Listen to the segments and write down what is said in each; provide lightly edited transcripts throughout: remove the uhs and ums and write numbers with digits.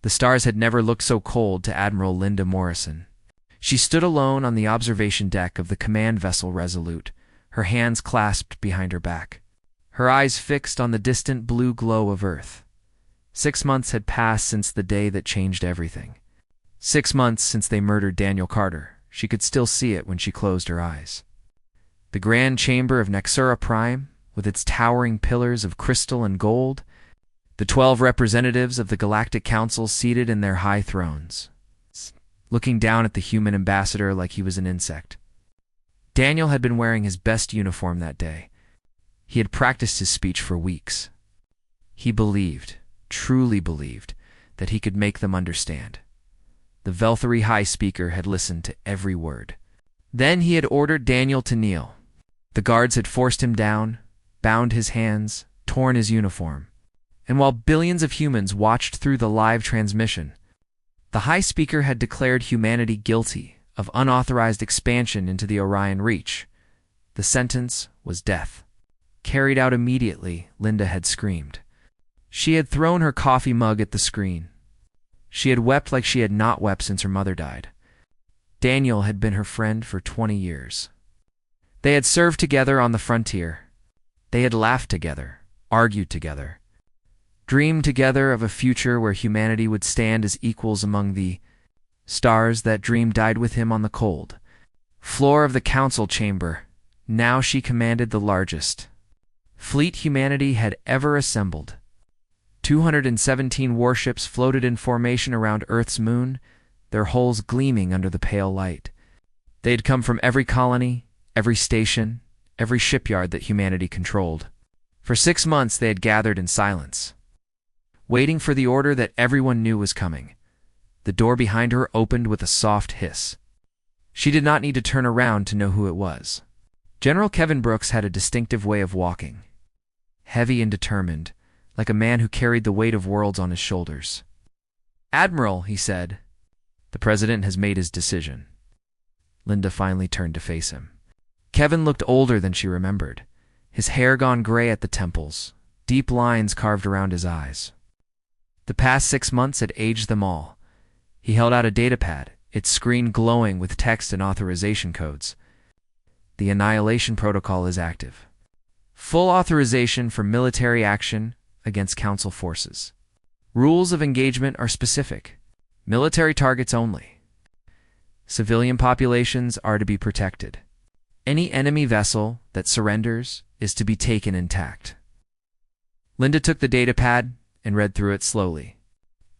The stars had never looked so cold to Admiral Linda Morrison. She stood alone on the observation deck of the command vessel Resolute, her hands clasped behind her back, her eyes fixed on the distant blue glow of Earth. 6 months had passed since the day that changed everything. 6 months since they murdered Daniel Carter. She could still see it when she closed her eyes. The grand chamber of Nexura Prime, with its towering pillars of crystal and gold, the 12 representatives of the Galactic Council seated in their high thrones, looking down at the human ambassador like he was an insect. Daniel had been wearing his best uniform that day. He had practiced his speech for weeks. He believed, truly believed, that he could make them understand. The Velthary High Speaker had listened to every word. Then he had ordered Daniel to kneel. The guards had forced him down, bound his hands, torn his uniform. And while billions of humans watched through the live transmission, the High Speaker had declared humanity guilty of unauthorized expansion into the Orion Reach. The sentence was death. Carried out immediately, Linda had screamed. She had thrown her coffee mug at the screen. She had wept like she had not wept since her mother died. Daniel had been her friend for 20 years. They had served together on the frontier. They had laughed together, argued together, dreamed together of a future where humanity would stand as equals among the stars. That dream died with him on the cold floor of the council chamber. Now she commanded the largest fleet humanity had ever assembled. 217 warships floated in formation around Earth's moon, their hulls gleaming under the pale light. They had come from every colony, every station, every shipyard that humanity controlled. For 6 months they had gathered in silence, waiting for the order that everyone knew was coming. The door behind her opened with a soft hiss. She did not need to turn around to know who it was. General Kevin Brooks had a distinctive way of walking, heavy and determined, like a man who carried the weight of worlds on his shoulders. "Admiral," he said, "the president has made his decision." Linda finally turned to face him. Kevin looked older than she remembered, his hair gone gray at the temples, deep lines carved around his eyes. The past 6 months had aged them all. He held out a datapad, its screen glowing with text and authorization codes. "The Annihilation protocol is active. Full authorization for military action against Council forces. Rules of engagement are specific. Military targets only. Civilian populations are to be protected. Any enemy vessel that surrenders is to be taken intact." Linda took the datapad and read through it slowly.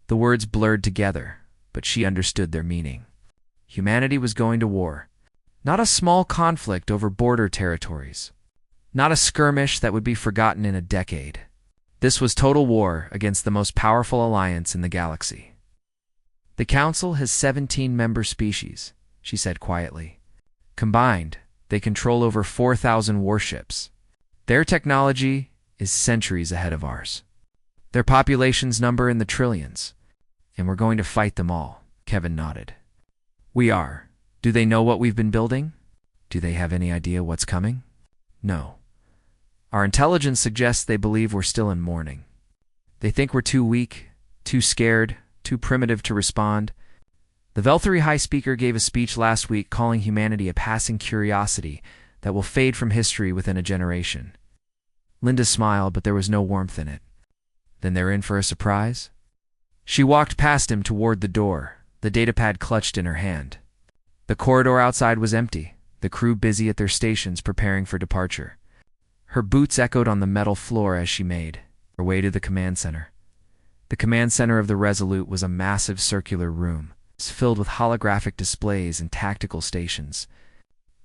The words blurred together, but she understood their meaning. Humanity was going to war. Not a small conflict over border territories. Not a skirmish that would be forgotten in a decade. This was total war against the most powerful alliance in the galaxy. "The Council has 17 member species," she said quietly. "Combined, they control over 4,000 warships. Their technology is centuries ahead of ours. Their populations number in the trillions, and we're going to fight them all." Kevin nodded. "We are. Do they know what we've been building? Do they have any idea what's coming? No. Our intelligence suggests they believe we're still in mourning. They think we're too weak, too scared, too primitive to respond." The Velthary High Speaker gave a speech last week calling humanity a passing curiosity that will fade from history within a generation. Linda smiled, but there was no warmth in it. Then they're in for a surprise? She walked past him toward the door, the datapad clutched in her hand. The corridor outside was empty, the crew busy at their stations preparing for departure. Her boots echoed on the metal floor as she made her way to the command center. The command center of the Resolute was a massive circular room, filled with holographic displays and tactical stations.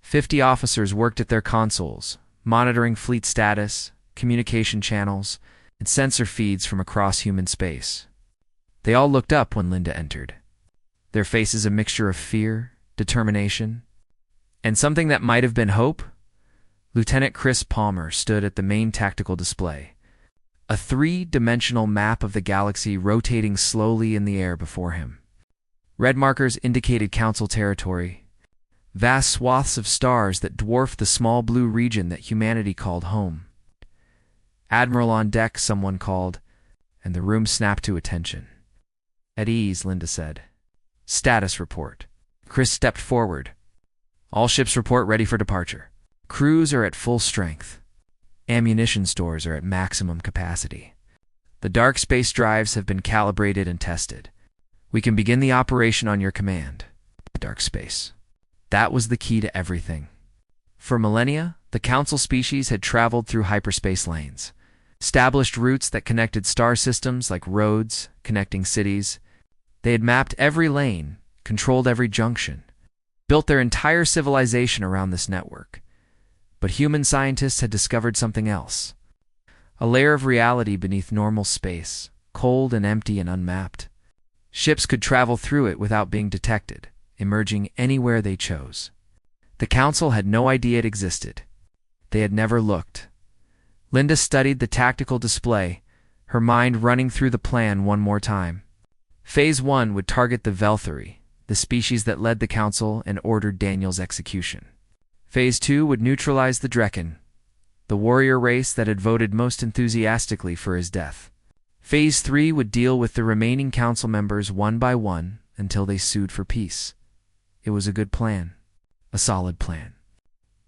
50 officers worked at their consoles, monitoring fleet status, communication channels, and sensor feeds from across human space. They all looked up when Linda entered, their faces a mixture of fear, determination, and something that might have been hope. Lieutenant Chris Palmer stood at the main tactical display, a 3-dimensional map of the galaxy rotating slowly in the air before him. Red markers indicated Council territory, vast swaths of stars that dwarfed the small blue region that humanity called home. "Admiral on deck," someone called, and the room snapped to attention. At ease, Linda said. Status report. Chris stepped forward. All ships report ready for departure. Crews are at full strength. Ammunition stores are at maximum capacity. The dark space drives have been calibrated and tested. We can begin the operation on your command. Dark space. That was the key to everything. For millennia, the Council species had traveled through hyperspace lanes, established routes that connected star systems like roads connecting cities. They had mapped every lane, controlled every junction, built their entire civilization around this network. But human scientists had discovered something else. A layer of reality beneath normal space, cold and empty and unmapped. Ships could travel through it without being detected, emerging anywhere they chose. The Council had no idea it existed. They had never looked. Linda studied the tactical display, her mind running through the plan one more time. Phase 1 would target the Velthari, the species that led the Council and ordered Daniel's execution. Phase 2 would neutralize the Drekken, the warrior race that had voted most enthusiastically for his death. Phase 3 would deal with the remaining Council members one by one until they sued for peace. It was a good plan, a solid plan.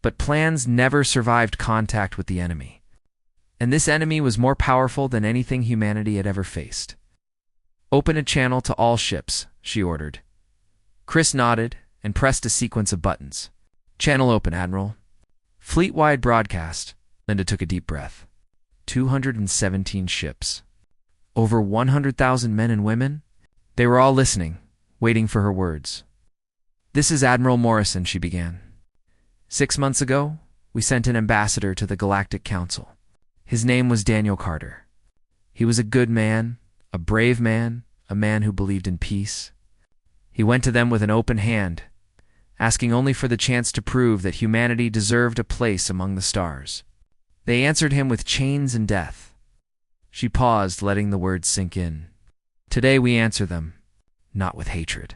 But plans never survived contact with the enemy. And this enemy was more powerful than anything humanity had ever faced. Open a channel to all ships, she ordered. Chris nodded and pressed a sequence of buttons. Channel open, Admiral. Fleet-wide broadcast. Linda took a deep breath. 217 ships. Over 100,000 men and women? They were all listening, waiting for her words. This is Admiral Morrison, she began. 6 months ago, we sent an ambassador to the Galactic Council. His name was Daniel Carter. He was a good man, a brave man, a man who believed in peace. He went to them with an open hand, asking only for the chance to prove that humanity deserved a place among the stars. They answered him with chains and death. She paused, letting the words sink in. Today we answer them, not with hatred,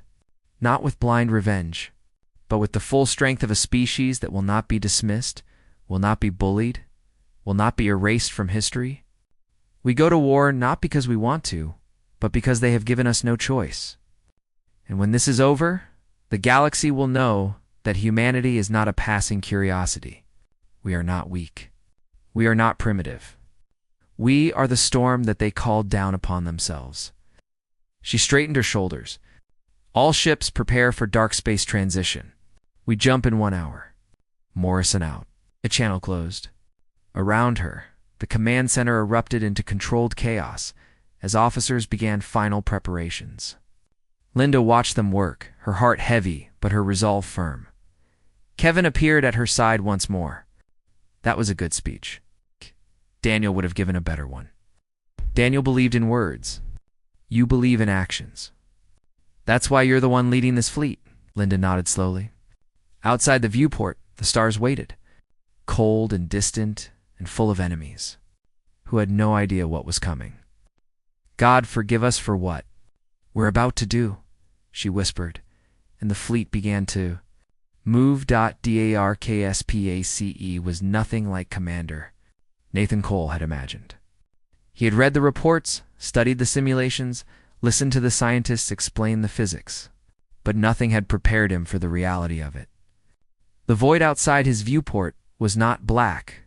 not with blind revenge, but with the full strength of a species that will not be dismissed, will not be bullied, will not be erased from history. We go to war not because we want to, but because they have given us no choice. And when this is over, the galaxy will know that humanity is not a passing curiosity. We are not weak. We are not primitive. We are the storm that they called down upon themselves. She straightened her shoulders. All ships prepare for dark space transition. We jump in 1 hour. Morrison out. A channel closed. Around her, the command center erupted into controlled chaos as officers began final preparations. Linda watched them work, her heart heavy but her resolve firm. Kevin appeared at her side once more. That was a good speech. Daniel would have given a better one. Daniel believed in words. You believe in actions. That's why you're the one leading this fleet, Linda nodded slowly. Outside the viewport, the stars waited, cold and distant and full of enemies, who had no idea what was coming. God forgive us for what we're about to do, she whispered, and the fleet began to move. DARKSPACE was nothing like Commander Nathan Cole had imagined. He had read the reports, studied the simulations, listened to the scientists explain the physics, but nothing had prepared him for the reality of it. The void outside his viewport was not black.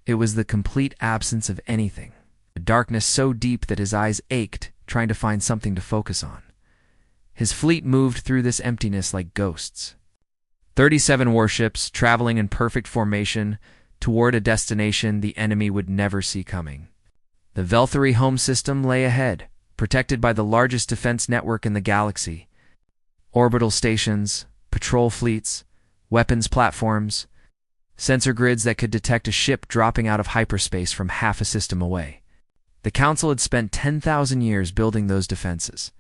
It was the complete absence of anything, a darkness so deep that his eyes ached, trying to find something to focus on. His fleet moved through this emptiness like ghosts. 37 warships, traveling in perfect formation, toward a destination the enemy would never see coming. The Velthari home system lay ahead, protected by the largest defense network in the galaxy. Orbital stations, patrol fleets, weapons platforms, sensor grids that could detect a ship dropping out of hyperspace from half a system away. The Council had spent 10,000 years building those defenses.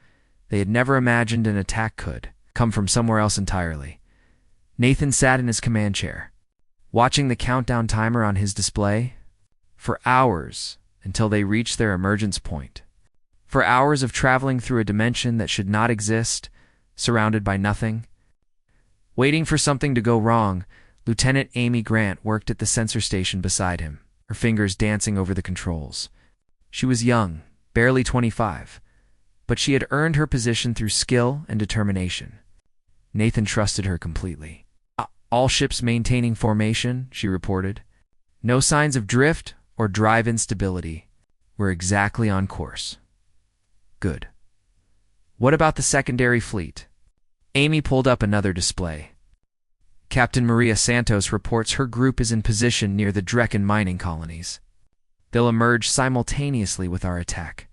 They had never imagined an attack could come from somewhere else entirely. Nathan sat in his command chair, watching the countdown timer on his display, for hours until they reached their emergence point. For hours of traveling through a dimension that should not exist, surrounded by nothing. Waiting for something to go wrong, Lieutenant Amy Grant worked at the sensor station beside him, her fingers dancing over the controls. She was young, barely 25, but she had earned her position through skill and determination. Nathan trusted her completely. All ships maintaining formation, she reported. No signs of drift or drive instability. We're exactly on course. Good. What about the secondary fleet? Amy pulled up another display. Captain Maria Santos reports her group is in position near the Drekken mining colonies. They'll emerge simultaneously with our attack.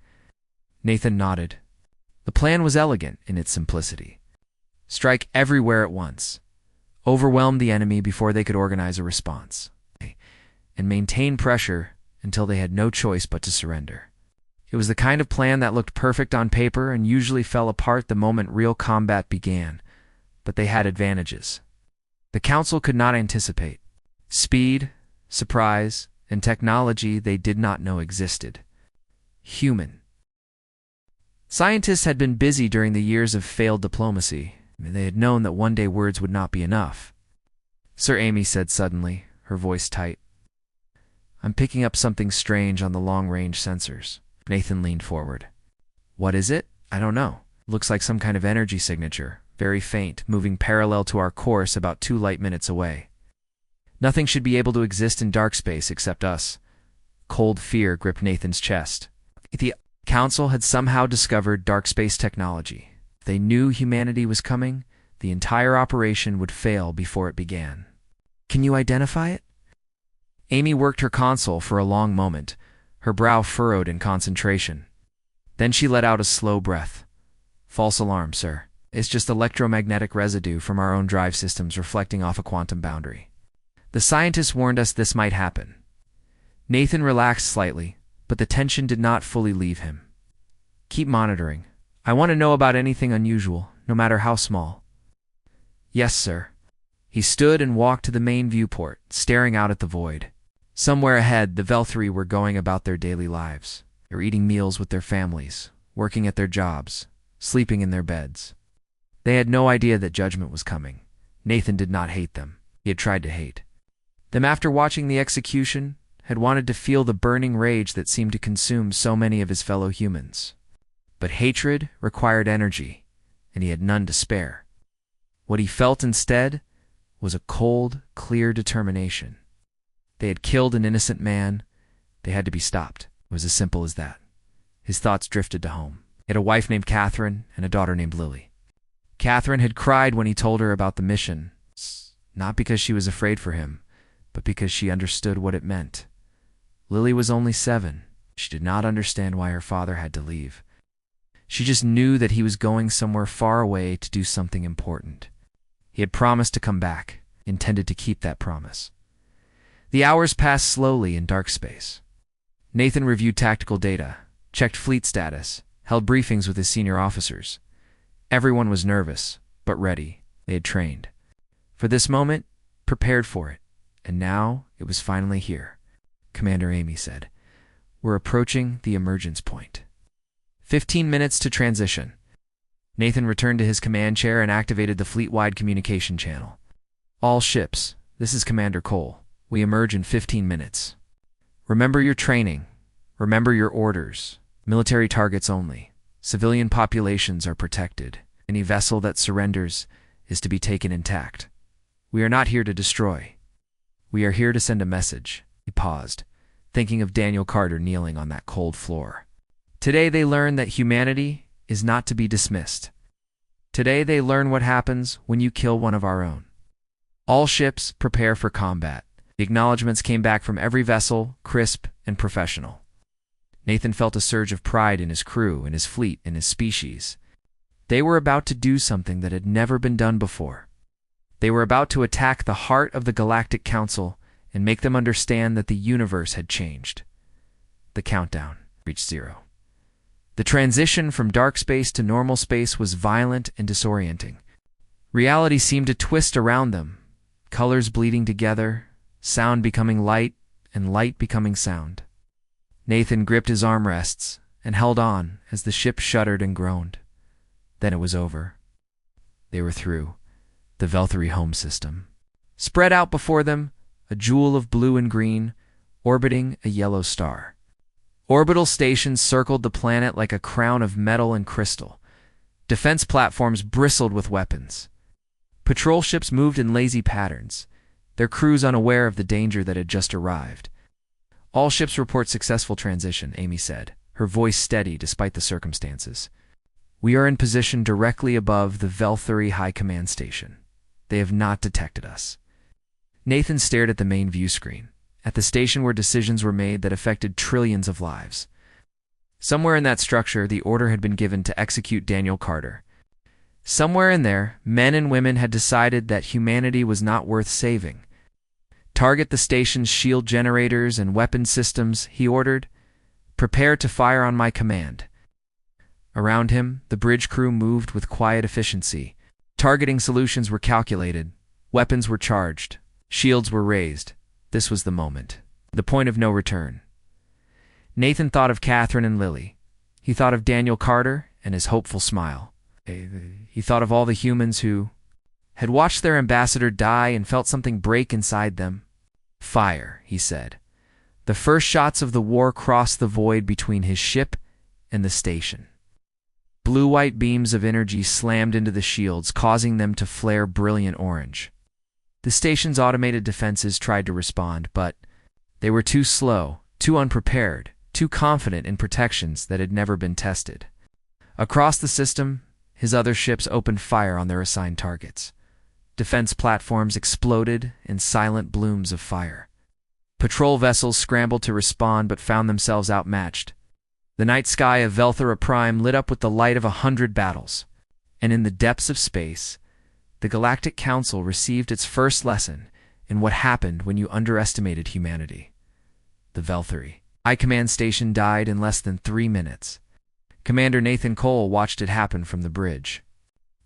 Nathan nodded. The plan was elegant in its simplicity. Strike everywhere at once. Overwhelm the enemy before they could organize a response. And maintain pressure until they had no choice but to surrender. It was the kind of plan that looked perfect on paper and usually fell apart the moment real combat began, but they had advantages. The Council could not anticipate speed, surprise, and technology they did not know existed. Human. Scientists had been busy during the years of failed diplomacy. They had known that one day words would not be enough. Sir Amy said suddenly, her voice tight. I'm picking up something strange on the long-range sensors. Nathan leaned forward. What is it? I don't know. Looks like some kind of energy signature, very faint, moving parallel to our course about 2 light minutes away. Nothing should be able to exist in dark space except us. Cold fear gripped Nathan's chest. The Council had somehow discovered dark space technology. If they knew humanity was coming, the entire operation would fail before it began. Can you identify it? Amy worked her console for a long moment, her brow furrowed in concentration. Then she let out a slow breath. False alarm, sir. It's just electromagnetic residue from our own drive systems reflecting off a quantum boundary. The scientists warned us this might happen. Nathan relaxed slightly, but the tension did not fully leave him. Keep monitoring. I want to know about anything unusual, no matter how small. Yes, sir. He stood and walked to the main viewport, staring out at the void. Somewhere ahead, the Velthri were going about their daily lives. They were eating meals with their families, working at their jobs, sleeping in their beds. They had no idea that judgment was coming. Nathan did not hate them. He had tried to hate them after watching the execution, had wanted to feel the burning rage that seemed to consume so many of his fellow humans. But hatred required energy, and he had none to spare. What he felt instead was a cold, clear determination. They had killed an innocent man. They had to be stopped. It was as simple as that. His thoughts drifted to home. He had a wife named Catherine and a daughter named Lily. Catherine had cried when he told her about the mission, not because she was afraid for him, but because she understood what it meant. Lily was only 7. She did not understand why her father had to leave. She just knew that he was going somewhere far away to do something important. He had promised to come back, intended to keep that promise. The hours passed slowly in dark space. Nathan reviewed tactical data, checked fleet status, held briefings with his senior officers. Everyone was nervous, but ready. They had trained for this moment, prepared for it, and now it was finally here. Commander Amy said, "We're approaching the emergence point. 15 minutes to transition." Nathan returned to his command chair and activated the fleet-wide communication channel. "All ships, this is Commander Cole. We emerge in 15 minutes. Remember your training. Remember your orders. Military targets only. Civilian populations are protected. Any vessel that surrenders is to be taken intact. We are not here to destroy. We are here to send a message." He paused, thinking of Daniel Carter kneeling on that cold floor. Today they learn that humanity is not to be dismissed. Today they learn what happens when you kill one of our own. All ships prepare for combat. The acknowledgments came back from every vessel, crisp and professional. Nathan felt a surge of pride in his crew, in his fleet, in his species. They were about to do something that had never been done before. They were about to attack the heart of the Galactic Council and make them understand that the universe had changed. The countdown reached 0. The transition from dark space to normal space was violent and disorienting. Reality seemed to twist around them, colors bleeding together, sound becoming light, and light becoming sound. Nathan gripped his armrests and held on as the ship shuddered and groaned. Then it was over. They were through. The Velthri home system. Spread out before them, a jewel of blue and green, orbiting a yellow star. Orbital stations circled the planet like a crown of metal and crystal. Defense platforms bristled with weapons. Patrol ships moved in lazy patterns, their crews unaware of the danger that had just arrived. "All ships report successful transition," Amy said, her voice steady despite the circumstances. "We are in position directly above the Velthari High Command Station. They have not detected us." Nathan stared at the main view screen, at the station where decisions were made that affected trillions of lives. Somewhere in that structure, the order had been given to execute Daniel Carter. Somewhere in there, men and women had decided that humanity was not worth saving. "Target the station's shield generators and weapon systems," he ordered. "Prepare to fire on my command." Around him, the bridge crew moved with quiet efficiency. Targeting solutions were calculated. Weapons were charged. Shields were raised. This was the moment. The point of no return. Nathan thought of Catherine and Lily. He thought of Daniel Carter and his hopeful smile. He thought of all the humans who had watched their ambassador die and felt something break inside them. "Fire," he said. The first shots of the war crossed the void between his ship and the station. Blue-white beams of energy slammed into the shields, causing them to flare brilliant orange. The station's automated defenses tried to respond, but they were too slow, too unprepared, too confident in protections that had never been tested. Across the system, his other ships opened fire on their assigned targets. Defense platforms exploded in silent blooms of fire. Patrol vessels scrambled to respond but found themselves outmatched. The night sky of Velthara Prime lit up with the light of 100 battles, and in the depths of space, the Galactic Council received its first lesson in what happened when you underestimated humanity. The Velthari High Command Station died in less than 3 minutes. Commander Nathan Cole watched it happen from the bridge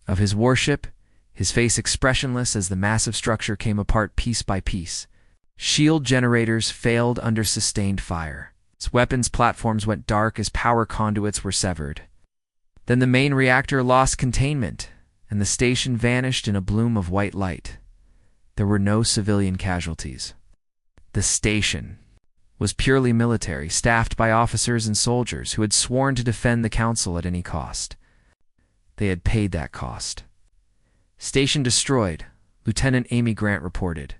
of his warship, his face expressionless as the massive structure came apart piece by piece. Shield generators failed under sustained fire. Its weapons platforms went dark as power conduits were severed. Then the main reactor lost containment, and the station vanished in a bloom of white light. There were no civilian casualties. The station was purely military, staffed by officers and soldiers who had sworn to defend the council at any cost. They had paid that cost. "Station destroyed," Lieutenant Amy Grant reported.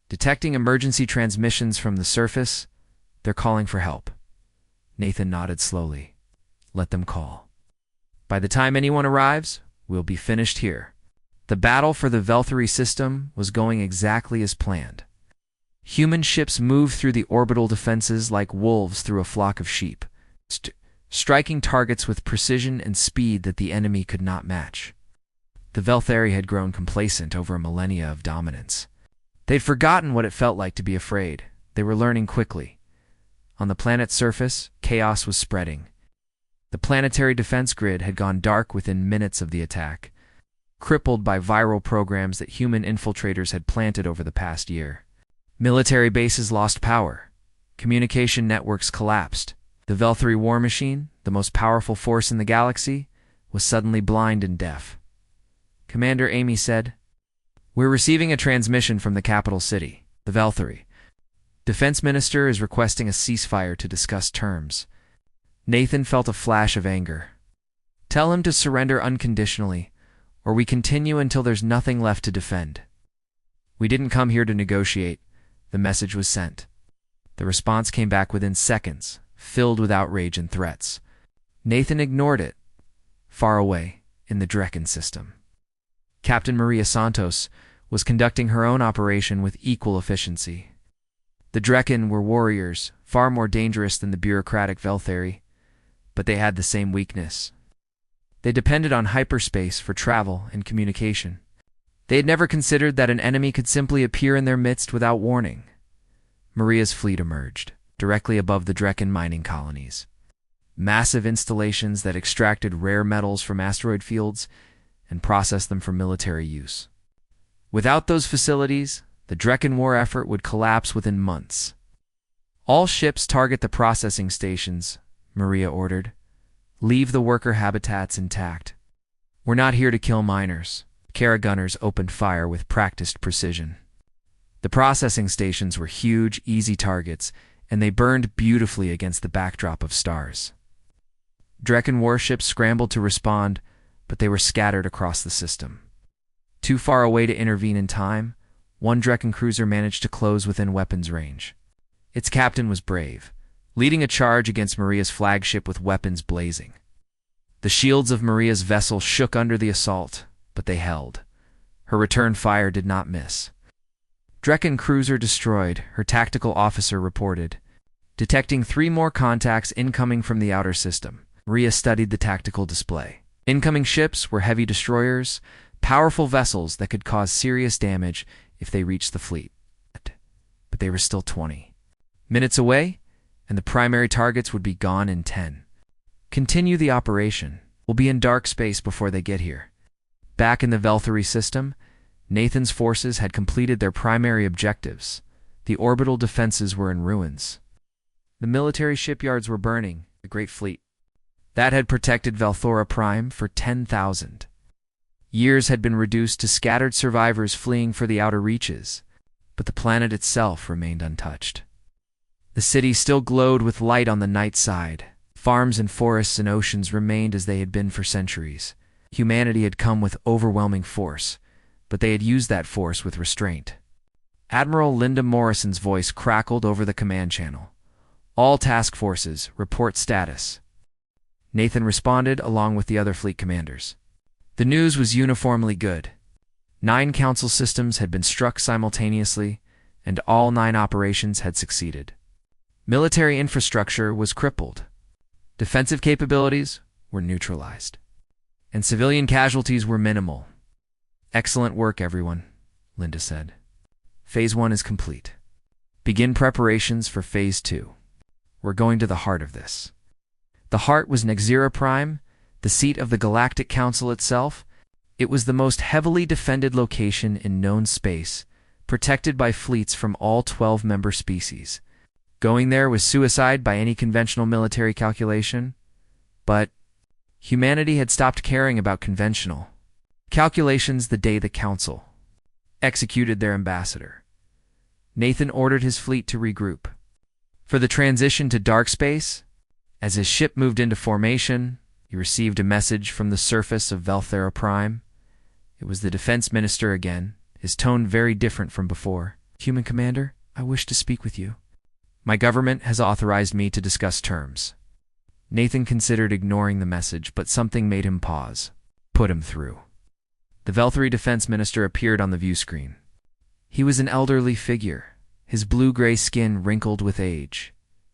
"Detecting emergency transmissions from the surface. They're calling for help." Nathan nodded slowly. "Let them call. By the time anyone arrives, we'll be finished here." The battle for the Velthari system was going exactly as planned. Human ships moved through the orbital defenses like wolves through a flock of sheep, striking targets with precision and speed that the enemy could not match. The Velthari had grown complacent over a millennia of dominance. They'd forgotten what it felt like to be afraid. They were learning quickly. On the planet's surface, chaos was spreading. The planetary defense grid had gone dark within minutes of the attack, crippled by viral programs that human infiltrators had planted over the past year. Military bases lost power. Communication networks collapsed. The Velthari war machine, the most powerful force in the galaxy, was suddenly blind and deaf. Commander Amy said, "We're receiving a transmission from the capital city, the Velthari. Defense Minister is requesting a ceasefire to discuss terms." Nathan felt a flash of anger. "Tell him to surrender unconditionally, or we continue until there's nothing left to defend." "We didn't come here to negotiate." The message was sent. The response came back within seconds, filled with outrage and threats. Nathan ignored it. Far away, in the Drekken system, Captain Maria Santos was conducting her own operation with equal efficiency. The Drekken were warriors, far more dangerous than the bureaucratic Velthari, but they had the same weakness. They depended on hyperspace for travel and communication. They had never considered that an enemy could simply appear in their midst without warning. Maria's fleet emerged, directly above the Drekken mining colonies. Massive installations that extracted rare metals from asteroid fields and processed them for military use. Without those facilities, the Drekken war effort would collapse within months. "All ships target the processing stations," Maria ordered. "Leave the worker habitats intact. We're not here to kill miners." Kara gunners opened fire with practiced precision. The processing stations were huge, easy targets, and they burned beautifully against the backdrop of stars. Drekken warships scrambled to respond, but they were scattered across the system. Too far away to intervene in time, one Drekken cruiser managed to close within weapons range. Its captain was brave, leading a charge against Maria's flagship with weapons blazing. The shields of Maria's vessel shook under the assault, but they held. Her return fire did not miss. Drekken cruiser destroyed, her tactical officer reported. Detecting 3 more contacts incoming from the outer system, Maria studied the tactical display. Incoming ships were heavy destroyers, powerful vessels that could cause serious damage if they reached the fleet. But they were still 20 minutes away, and the primary targets would be gone in 10. Continue the operation. We'll be in dark space before they get here. Back in the Velthary system, Nathan's forces had completed their primary objectives. The orbital defenses were in ruins. The military shipyards were burning, the Great Fleet. That had protected Velthora Prime for 10,000 years had been reduced to scattered survivors fleeing for the outer reaches, but the planet itself remained untouched. The city still glowed with light on the night side. Farms and forests and oceans remained as they had been for centuries. Humanity had come with overwhelming force, but they had used that force with restraint. Admiral Linda Morrison's voice crackled over the command channel. All task forces, report status. Nathan responded along with the other fleet commanders. The news was uniformly good. 9 council systems had been struck simultaneously, and all 9 operations had succeeded. Military infrastructure was crippled. Defensive capabilities were neutralized. And civilian casualties were minimal. Excellent work, everyone, Linda said. Phase 1 is complete. Begin preparations for Phase 2. We're going to the heart of this. The heart was Nexira Prime, the seat of the Galactic Council itself. It was the most heavily defended location in known space, protected by fleets from all 12 member species. Going there was suicide by any conventional military calculation, but humanity had stopped caring about conventional calculations the day the Council executed their ambassador. Nathan ordered his fleet to regroup. For the transition to dark space, as his ship moved into formation, he received a message from the surface of Velthera Prime. It was the defense minister again, his tone very different from before. Human Commander, I wish to speak with you. My government has authorized me to discuss terms. Nathan considered ignoring the message, but something made him pause. Put him through. The Velthary defense minister appeared on the view screen. He was an elderly figure, his blue-gray skin wrinkled with age,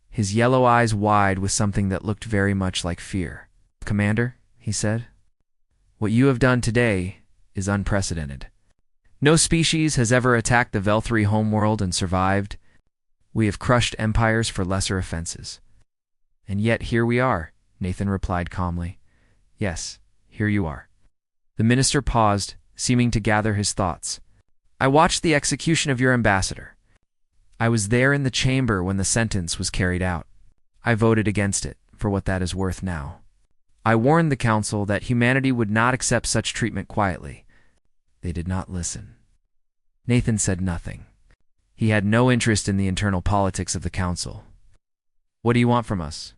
his yellow eyes wide with something that looked very much like fear. Commander, he said, what you have done today is unprecedented. No species has ever attacked the Velthary homeworld and survived. We have crushed empires for lesser offenses. And yet here we are, Nathan replied calmly. Yes, here you are. The minister paused, seeming to gather his thoughts. I watched the execution of your ambassador. I was there in the chamber when the sentence was carried out. I voted against it, for what that is worth now. I warned the council that humanity would not accept such treatment quietly. They did not listen. Nathan said nothing. He had no interest in the internal politics of the council. What do you want from us?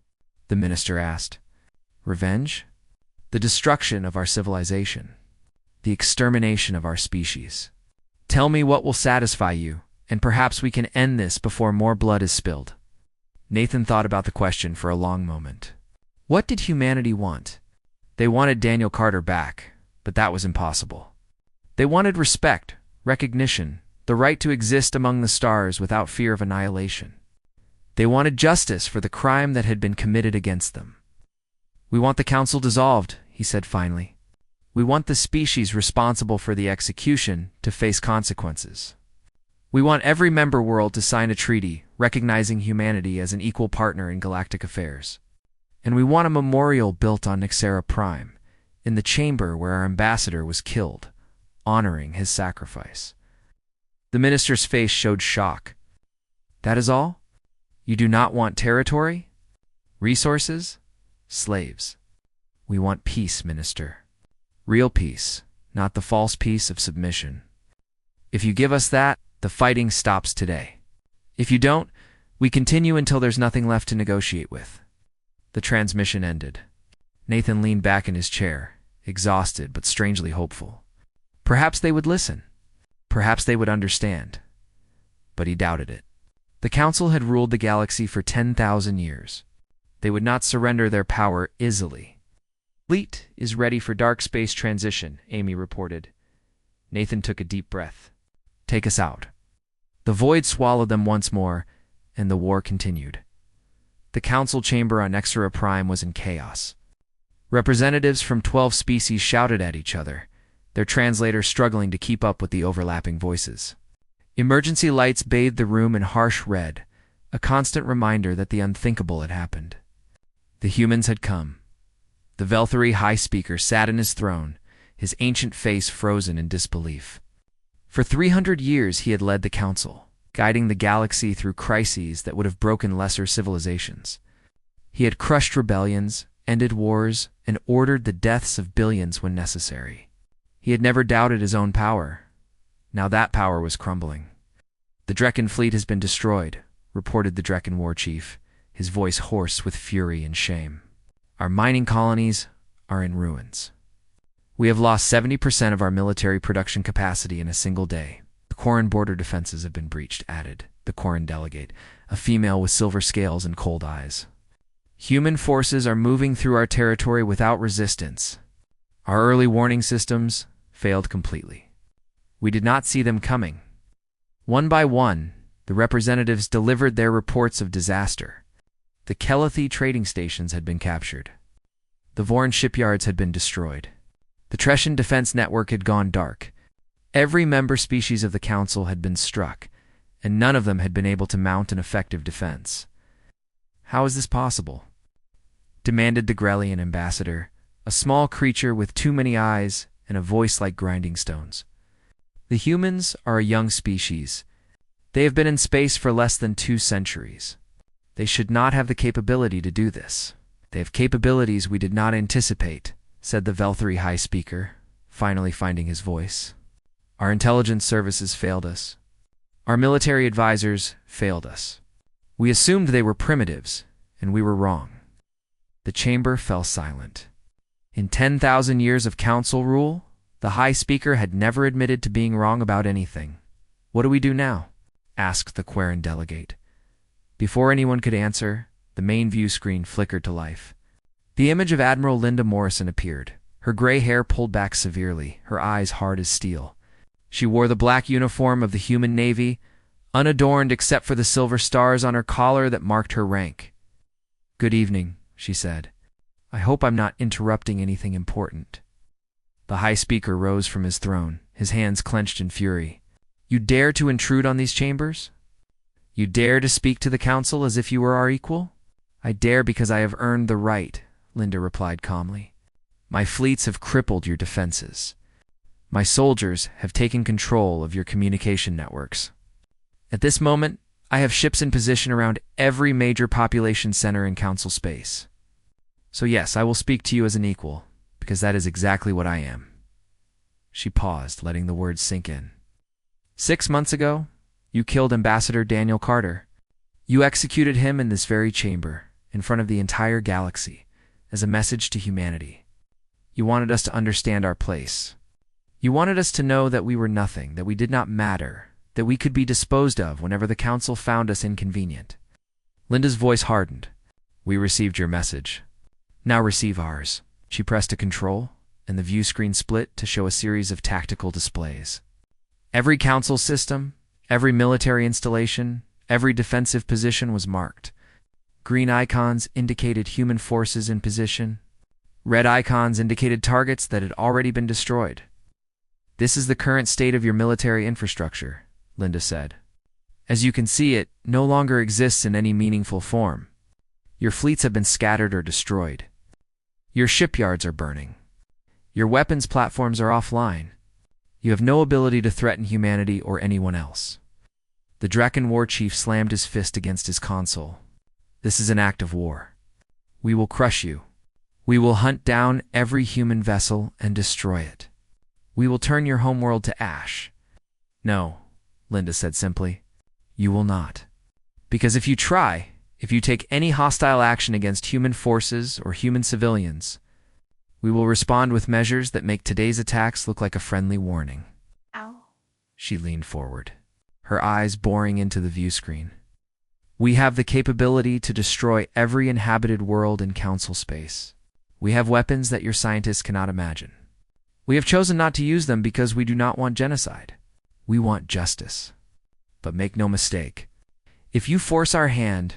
The minister asked. Revenge? The destruction of our civilization. The extermination of our species. Tell me what will satisfy you, and perhaps we can end this before more blood is spilled. Nathan thought about the question for a long moment. What did humanity want? They wanted Daniel Carter back, but that was impossible. They wanted respect, recognition, the right to exist among the stars without fear of annihilation. They wanted justice for the crime that had been committed against them. We want the council dissolved, he said finally. We want the species responsible for the execution to face consequences. We want every member world to sign a treaty recognizing humanity as an equal partner in galactic affairs. And we want a memorial built on Nexera Prime, in the chamber where our ambassador was killed, honoring his sacrifice. The minister's face showed shock. That is all? You do not want territory? Resources? Slaves? We want peace, minister. Real peace, not the false peace of submission. If you give us that, the fighting stops today. If you don't, We continue until there's nothing left to negotiate with. The transmission ended. Nathan leaned back in his chair, exhausted but strangely hopeful. Perhaps they would listen. Perhaps they would understand. But he doubted it. The Council had ruled the galaxy for 10,000 years. They would not surrender their power easily. Fleet is ready for dark space transition, Amy reported. Nathan took a deep breath. Take us out. The void swallowed them once more, and the war continued. The council chamber on Extra Prime was in chaos. Representatives from 12 species shouted at each other, their translators struggling to keep up with the overlapping voices. Emergency lights bathed the room in harsh red, a constant reminder that the unthinkable had happened. The humans had come. The Velthari High Speaker sat in his throne, his ancient face frozen in disbelief. For 300 years he had led the council, guiding the galaxy through crises that would have broken lesser civilizations. He had crushed rebellions, ended wars, and ordered the deaths of billions when necessary. He had never doubted his own power. Now that power was crumbling. The Drekkan fleet has been destroyed, reported the Drekkan war chief, his voice hoarse with fury and shame. Our mining colonies are in ruins. We have lost 70% of our military production capacity in a single day. The Quarren border defenses have been breached, added the Quarren delegate, a female with silver scales and cold eyes. Human forces are moving through our territory without resistance. Our early warning systems failed completely. We did not see them coming. One by one, the representatives delivered their reports of disaster. The Kelathi trading stations had been captured. The Vorn shipyards had been destroyed. The Treshan defense network had gone dark. Every member species of the Council had been struck, and none of them had been able to mount an effective defense. How is this possible? Demanded the Grellian ambassador, a small creature with too many eyes and a voice like grinding stones. The humans are a young species. They have been in space for less than 2 centuries. They should not have the capability to do this. They have capabilities we did not anticipate, said the Velthari High Speaker, finally finding his voice. Our intelligence services failed us. Our military advisors failed us. We assumed they were primitives, and we were wrong. The chamber fell silent. In 10,000 years of council rule, the High Speaker had never admitted to being wrong about anything. What do we do now? Asked the Quarren delegate. Before anyone could answer, the main view screen flickered to life. The image of Admiral Linda Morrison appeared, her gray hair pulled back severely, her eyes hard as steel. She wore the black uniform of the human navy, unadorned except for the silver stars on her collar that marked her rank. Good evening, she said. I hope I'm not interrupting anything important. The High Speaker rose from his throne, his hands clenched in fury. You dare to intrude on these chambers? You dare to speak to the Council as if you were our equal? I dare because I have earned the right, Linda replied calmly. My fleets have crippled your defenses. My soldiers have taken control of your communication networks. At this moment, I have ships in position around every major population center in Council space. So yes, I will speak to you as an equal, because that is exactly what I am. She paused, letting the words sink in. 6 months ago, you killed Ambassador Daniel Carter. You executed him in this very chamber, in front of the entire galaxy, as a message to humanity. You wanted us to understand our place. You wanted us to know that we were nothing, that we did not matter, that we could be disposed of whenever the Council found us inconvenient. Linda's voice hardened. We received your message. Now receive ours. She pressed a control, and the view screen split to show a series of tactical displays. Every Council system, every military installation, every defensive position was marked. Green icons indicated human forces in position. Red icons indicated targets that had already been destroyed. This is the current state of your military infrastructure, Linda said. As you can see, it no longer exists in any meaningful form. Your fleets have been scattered or destroyed. Your shipyards are burning. Your weapons platforms are offline. You have no ability to threaten humanity or anyone else. The Drekkan war chief slammed his fist against his console. This is an act of war. We will crush you. We will hunt down every human vessel and destroy it. We will turn your homeworld to ash. No, Linda said simply. You will not. Because if you take any hostile action against human forces or human civilians, we will respond with measures that make today's attacks look like a friendly warning. Ow. She leaned forward, her eyes boring into the view screen. We have the capability to destroy every inhabited world in council space. We have weapons that your scientists cannot imagine. We have chosen not to use them because we do not want genocide. We want justice. But make no mistake, if you force our hand,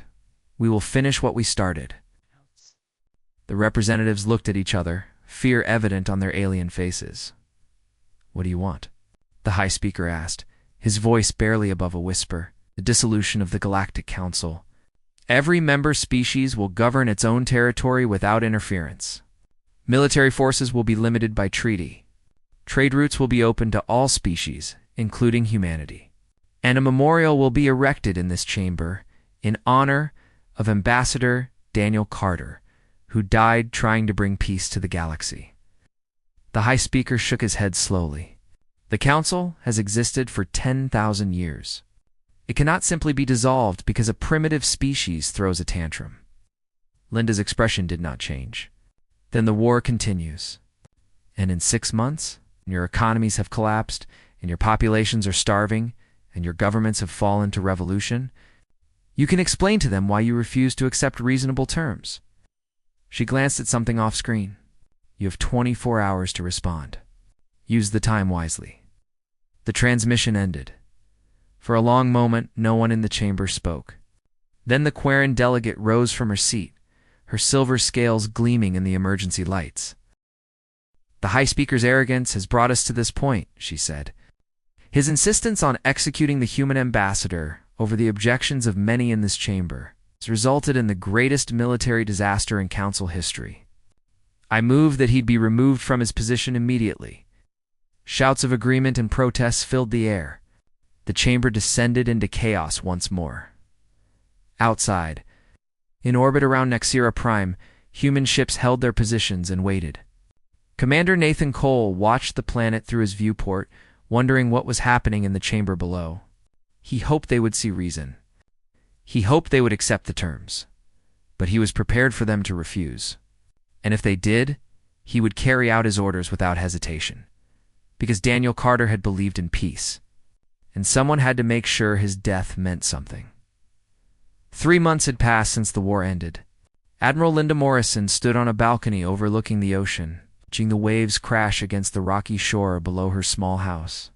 we will finish what we started. The representatives looked at each other, fear evident on their alien faces. What do you want? The High Speaker asked, his voice barely above a whisper. The dissolution of the Galactic Council. Every member species will govern its own territory without interference. Military forces will be limited by treaty. Trade routes will be open to all species, including humanity. And a memorial will be erected in this chamber in honor of Ambassador Daniel Carter, who died trying to bring peace to the galaxy. The High Speaker shook his head slowly. The Council has existed for 10,000 years. It cannot simply be dissolved because a primitive species throws a tantrum. Linda's expression did not change. Then the war continues. And in 6 months, your economies have collapsed, and your populations are starving, and your governments have fallen to revolution, you can explain to them why you refuse to accept reasonable terms. She glanced at something off-screen. You have 24 hours to respond. Use the time wisely. The transmission ended. For a long moment, no one in the chamber spoke. Then the Quarren delegate rose from her seat, her silver scales gleaming in the emergency lights. The High Speaker's arrogance has brought us to this point, she said. His insistence on executing the human ambassador over the objections of many in this chamber has resulted in the greatest military disaster in Council history. I move that he'd be removed from his position immediately. Shouts of agreement and protests filled the air. The chamber descended into chaos once more. Outside, in orbit around Nexera Prime, human ships held their positions and waited. Commander Nathan Cole watched the planet through his viewport, wondering what was happening in the chamber below. He hoped they would see reason. He hoped they would accept the terms. But he was prepared for them to refuse. And if they did, he would carry out his orders without hesitation. Because Daniel Carter had believed in peace. And someone had to make sure his death meant something. 3 months had passed since the war ended. Admiral Linda Morrison stood on a balcony overlooking the ocean, watching the waves crash against the rocky shore below her small house.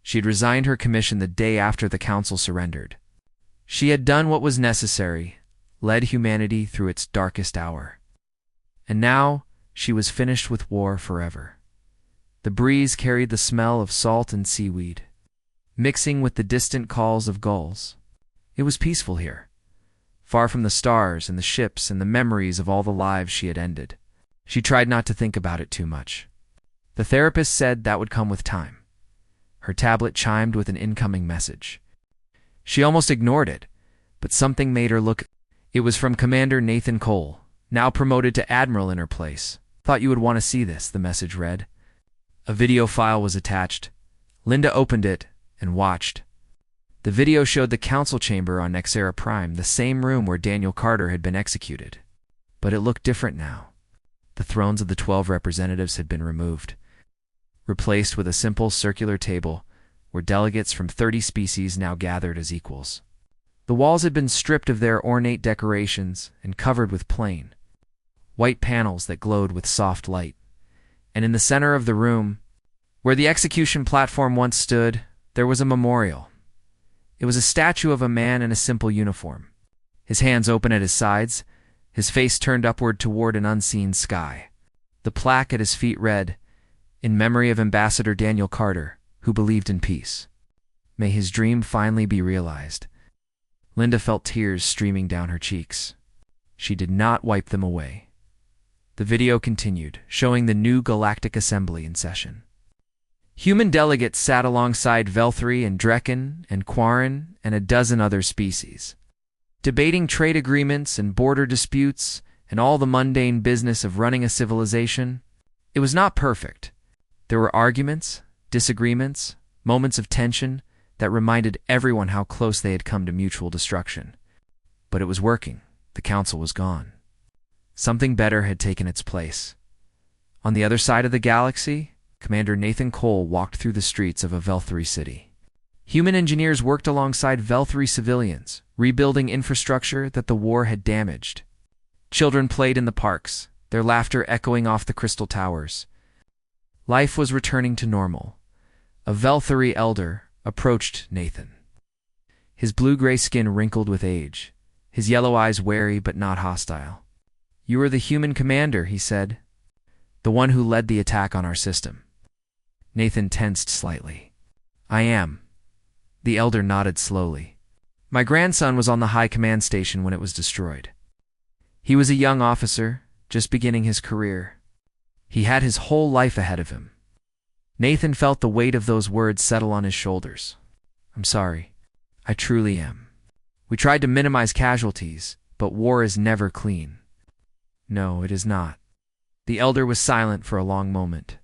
She had resigned her commission the day after the Council surrendered. She had done what was necessary, led humanity through its darkest hour. And now she was finished with war forever. The breeze carried the smell of salt and seaweed, mixing with the distant calls of gulls. It was peaceful here, far from the stars and the ships and the memories of all the lives she had ended. She tried not to think about it too much. The therapist said that would come with time. Her tablet chimed with an incoming message. She almost ignored it, but something made her look. It was from Commander Nathan Cole, now promoted to Admiral in her place. Thought you would want to see this, the message read. A video file was attached. Linda opened it and watched. The video showed the council chamber on Nexera Prime, the same room where Daniel Carter had been executed. But it looked different now. The thrones of the 12 representatives had been removed, replaced with a simple circular table where delegates from 30 species now gathered as equals. The walls had been stripped of their ornate decorations and covered with plain, white panels that glowed with soft light. And in the center of the room, where the execution platform once stood, there was a memorial. It was a statue of a man in a simple uniform, his hands open at his sides, his face turned upward toward an unseen sky. The plaque at his feet read, "In memory of Ambassador Daniel Carter, who believed in peace. May his dream finally be realized." Linda felt tears streaming down her cheeks. She did not wipe them away. The video continued, showing the new Galactic Assembly in session. Human delegates sat alongside Velthri and Drekken and Quarren and a dozen other species, debating trade agreements and border disputes and all the mundane business of running a civilization. It was not perfect. There were arguments, disagreements, moments of tension that reminded everyone how close they had come to mutual destruction. But it was working. The council was gone. Something better had taken its place. On the other side of the galaxy, Commander Nathan Cole walked through the streets of a Velthari city. Human engineers worked alongside Velthari civilians, rebuilding infrastructure that the war had damaged. Children played in the parks, their laughter echoing off the crystal towers. Life was returning to normal. A Velthari elder approached Nathan. His blue-gray skin wrinkled with age, his yellow eyes wary but not hostile. "You are the human commander," he said. "The one who led the attack on our system." Nathan tensed slightly. "I am." The elder nodded slowly. "My grandson was on the high command station when it was destroyed. He was a young officer, just beginning his career. He had his whole life ahead of him." Nathan felt the weight of those words settle on his shoulders. "I'm sorry. I truly am. We tried to minimize casualties, but war is never clean." "No, it is not." The elder was silent for a long moment.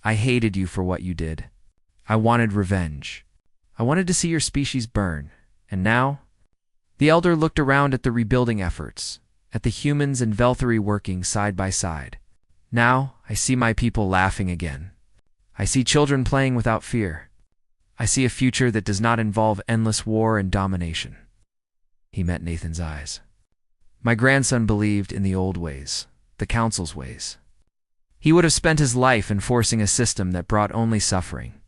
"I hated you for what you did. I wanted revenge. I wanted to see your species burn. And now?" The elder looked around at the rebuilding efforts, at the humans and Velthari working side by side. "Now, I see my people laughing again. I see children playing without fear. I see a future that does not involve endless war and domination." He met Nathan's eyes. "My grandson believed in the old ways, the Council's ways. He would have spent his life enforcing a system that brought only suffering.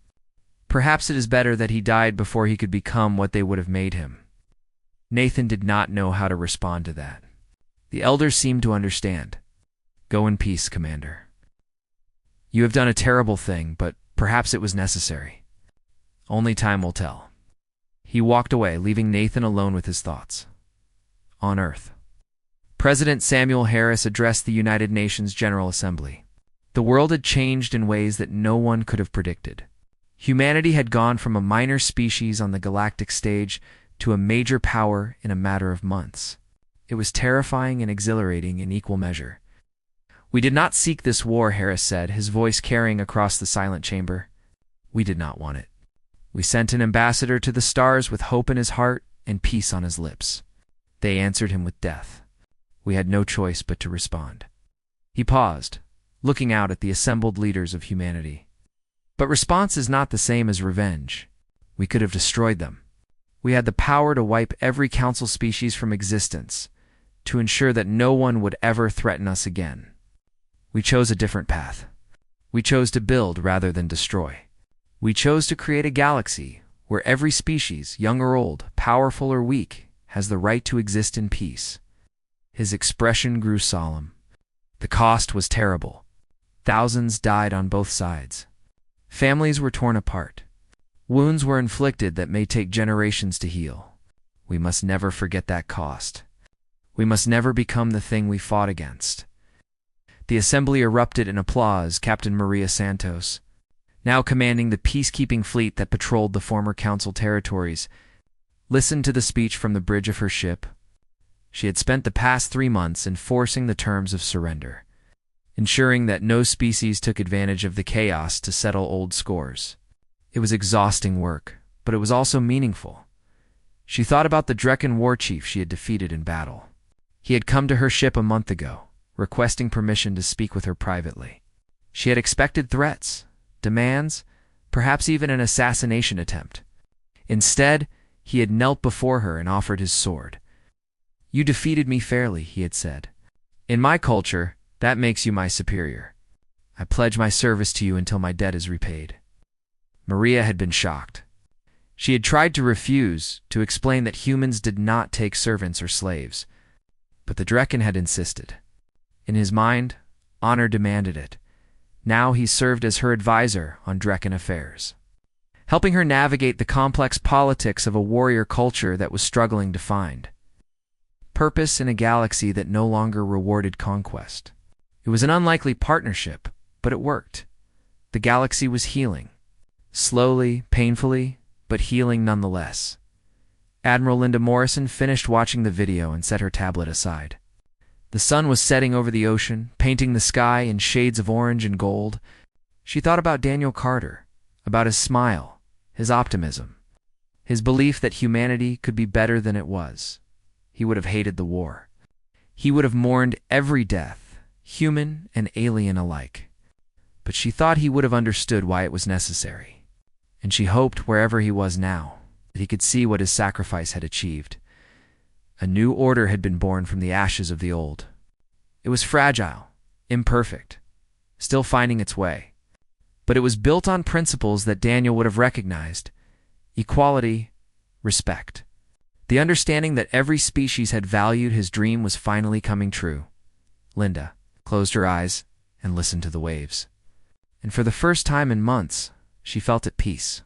Perhaps it is better that he died before he could become what they would have made him." Nathan did not know how to respond to that. The elder seemed to understand. "Go in peace, Commander. You have done a terrible thing, but perhaps it was necessary. Only time will tell." He walked away, leaving Nathan alone with his thoughts. On Earth, President Samuel Harris addressed the United Nations General Assembly. The world had changed in ways that no one could have predicted. Humanity had gone from a minor species on the galactic stage to a major power in a matter of months. It was terrifying and exhilarating in equal measure. "We did not seek this war," Harris said, his voice carrying across the silent chamber. "We did not want it. We sent an ambassador to the stars with hope in his heart and peace on his lips. They answered him with death. We had no choice but to respond." He paused, looking out at the assembled leaders of humanity. "But response is not the same as revenge. We could have destroyed them. We had the power to wipe every council species from existence, to ensure that no one would ever threaten us again. We chose a different path. We chose to build rather than destroy. We chose to create a galaxy where every species, young or old, powerful or weak, has the right to exist in peace." His expression grew solemn. The cost was terrible. Thousands died on both sides. Families were torn apart. Wounds were inflicted that may take generations to heal. We must never forget that cost. We must never become the thing we fought against. The assembly erupted in applause. Captain Maria Santos, now commanding the peacekeeping fleet that patrolled the former council territories, listened to the speech from the bridge of her ship. She had spent the past 3 months enforcing the terms of surrender, ensuring that no species took advantage of the chaos to settle old scores. It was exhausting work, but it was also meaningful. She thought about the Drekken war chief she had defeated in battle. He had come to her ship a month ago, requesting permission to speak with her privately. She had expected threats, demands, perhaps even an assassination attempt. Instead, he had knelt before her and offered his sword. "You defeated me fairly," he had said. "In my culture, that makes you my superior. I pledge my service to you until my debt is repaid." Maria had been shocked. She had tried to refuse, to explain that humans did not take servants or slaves. But the Drekken had insisted. In his mind, honor demanded it. Now he served as her advisor on Drekken affairs, helping her navigate the complex politics of a warrior culture that was struggling to find purpose in a galaxy that no longer rewarded conquest. It was an unlikely partnership, but it worked. The galaxy was healing. Slowly, painfully, but healing nonetheless. Admiral Linda Morrison finished watching the video and set her tablet aside. The sun was setting over the ocean, painting the sky in shades of orange and gold. She thought about Daniel Carter, about his smile, his optimism, his belief that humanity could be better than it was. he would have hated the war. He would have mourned every death, human and alien alike. But she thought he would have understood why it was necessary. And she hoped, wherever he was now, that he could see what his sacrifice had achieved. A new order had been born from the ashes of the old. It was fragile, imperfect, still finding its way. But it was built on principles that Daniel would have recognized: equality, respect. The understanding that every species had valued his dream was finally coming true. Linda closed her eyes and listened to the waves. And for the first time in months, she felt at peace.